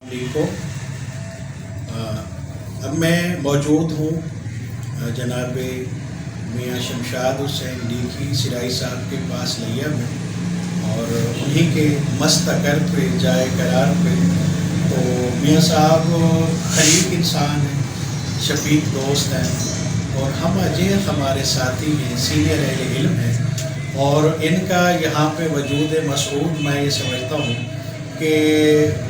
को अब मैं मौजूद हूँ जनाब मियाँ शमशाद हुसैन लीखी सिराई साहब के पास लिया में, और उन्हीं के मस्तकर पे जाए करार पे। तो मियाँ साहब खलीक इंसान हैं, शफीक दोस्त हैं, और हम अजय हमारे साथी हैं, सीनियर अहले इल्म हैं, और इनका यहाँ पे वजूद मसऊद मैं ये समझता हूँ कि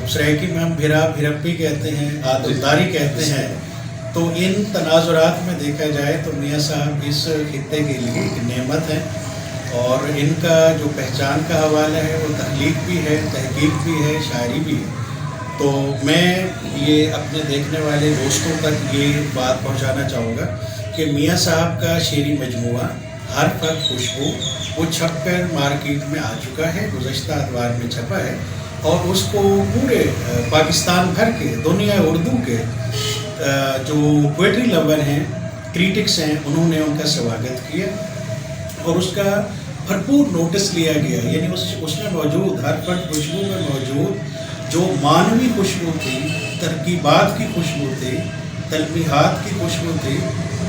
सराइकी में हम भिरप्पी कहते हैं, आदुलदारी कहते हैं। तो इन तनाजुरात में देखा जाए तो मियाँ साहब इस खित्ते के लिए एक नेमत है, और इनका जो पहचान का हवाला है वो तख्लीक भी है, तहकीक भी है, शायरी भी है। तो मैं ये अपने देखने वाले दोस्तों तक ये बात पहुँचाना चाहूँगा कि मियाँ साहब का शेरी मजमुआ हर फर्क खुशबू वो छप कर मार्केट में आ चुका है, गुज़श्ता अतवार में छपा है, और उसको पूरे पाकिस्तान भर के दुनिया उर्दू के जो पोइट्री लवर हैं, क्रिटिक्स हैं, उन्होंने उनका स्वागत किया और उसका भरपूर नोटिस लिया गया। यानी उसमें मौजूद हर फर्क खुशबू में मौजूद जो मानवी खुशबू थी, तरकीबात की खुशबू थी, तलमीहात की खुशबू थी,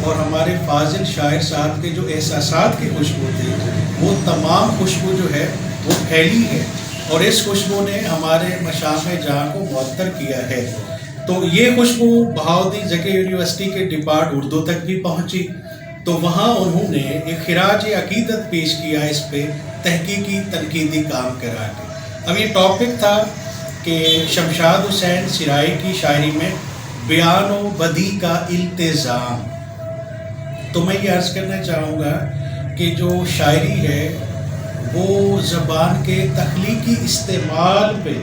और हमारे फाजिल शायर साहब के जो एहसासात की खुशबू थी, वो तमाम खुशबू जो है वो फैली है, और इस खुशबू ने हमारे मशाम जहाँ को मुअत्तर किया है। तो ये खुशबू बहाउद्दीन ज़की यूनिवर्सिटी के डिपार्ट उर्दू तक भी पहुँची। तो वहाँ उन्होंने एक खिराज अकीदत पेश किया इस पे तहकीकी तनकीदी काम करा के। अब ये टॉपिक था कि शमशाद हुसैन सिराई की शायरी में बयान व बदी का इल्तिज़ाम। तो मैं ये अर्ज़ करना चाहूँगा कि जो शायरी है वो ज़बान के तख्लीकी इस्तेमाल पे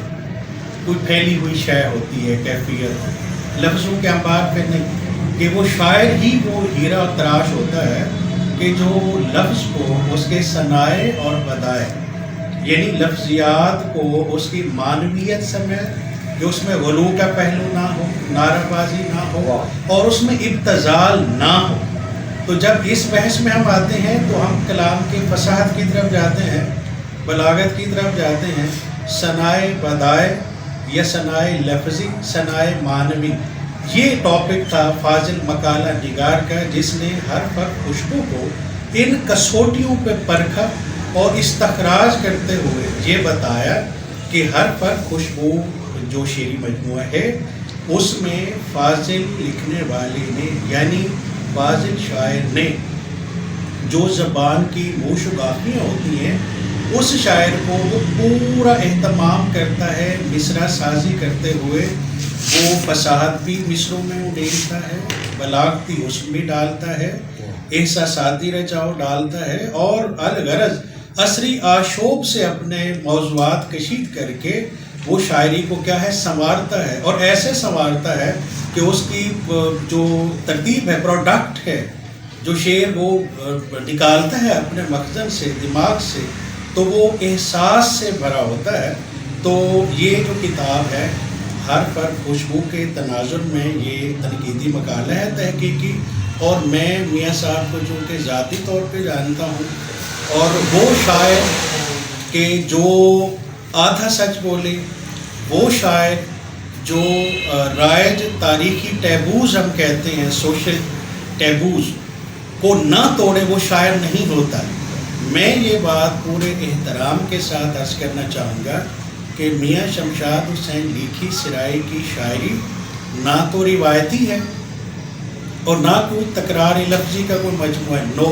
कोई फैली हुई शय होती है, कैफियत लफ्ज़ों के अंबार पे नहीं, कि वो शायर ही वो हीरा और तराश होता है कि जो लफ्ज़ को उसके सनाए और बदाए, यानी लफ्ज़ियात को उसकी मानवियत समेत, कि उसमें गुलू का पहलू ना हो, नाराबाजी ना हो, और उसमें इब्तज़ाल ना हो। तो जब इस बहस में हम आते हैं तो हम कलाम के फसाहत की तरफ जाते हैं, बलागत की तरफ जाते हैं, सनाए बदाए या सनाए लफ्ज़ी, सनाए मानवी। ये टॉपिक था फाजिल मकाला निगार का, जिसने हर फर्क खुशबू को इन कसौटियों पे परखा और इस्तखराज करते हुए ये बताया कि हर फर्क खुशबू जो शेरी मजमुआ है उसमें फाजिल लिखने वाले ने, यानी फाजिल शायर ने, जो ज़बान की मोशुगाफियाँ होती हैं उस शायर को वो पूरा एहतमाम करता है, मिसरा साजी करते हुए वो फसाहत भी मिसरों में उड़ेलता है, बलागती हुस्न भी डालता है, एहसासाती रचाव डालता है, और अलगरज असरी आशोब से अपने मौज़ूआत कशीद करके वो शायरी को क्या है संवारता है, और ऐसे संवारता है कि उसकी जो तरतीब है, प्रोडक्ट है, जो शेर वो निकालता है अपने मखज़न से, दिमाग से, तो वो एहसास से भरा होता है। तो ये जो किताब है हर फर्क खुशबू के तनाजुर में ये तनकीदी मकाला है तहकीकी, और मैं मियाँ साहब को चूँकि ज़ाती तौर पे जानता हूँ, और वो शायर के जो आधा सच बोले, वो शायर जो राइज तारीखी टैबूज़ हम कहते हैं, सोशल टैबूज़ को ना तोड़े, वो शायर नहीं होता। मैं ये बात पूरे एहतराम के साथ अर्ज़ करना चाहूँगा कि मियाँ शमशाद हुसैन लीखी सिराई की शायरी ना तो रिवायती है और ना कोई तकरार लफ्ज़ी का कोई मजमूआ, नो,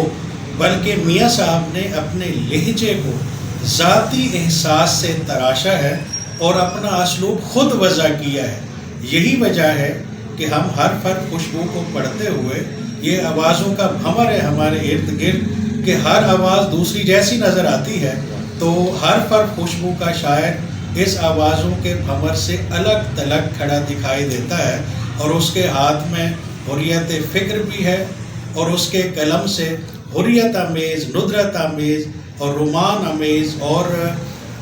बल्कि मियाँ साहब ने अपने लहजे को ज़ाती एहसास से तराशा है और अपना असलूब खुद वज़ा किया है। यही वजह है कि हम हर फर्क खुशबू को पढ़ते हुए ये आवाज़ों का भंवर है हमारे इर्द गिर्द, कि हर आवाज़ दूसरी जैसी नज़र आती है। तो हर फर्क खुशबू का शायर इस आवाज़ों के भंवर से अलग तलग खड़ा दिखाई देता है, और उसके हाथ में हुर्रियत फ़िक्र भी है, और उसके कलम से हुर्रियत आमेज़, नुदरत आमेज़ और रुमान आमेज़ और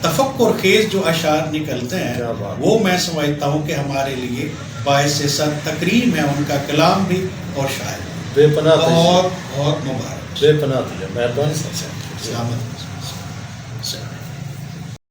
तफक्कुर खेज़ जो अशार निकलते हैं, वो मैं समझता हूँ कि हमारे लिए बाइस सद तकरीम है उनका कलाम भी और शायर। बेपनाह बहुत बहुत मुबारक, बेपनाह मेहरबानी। सलामत।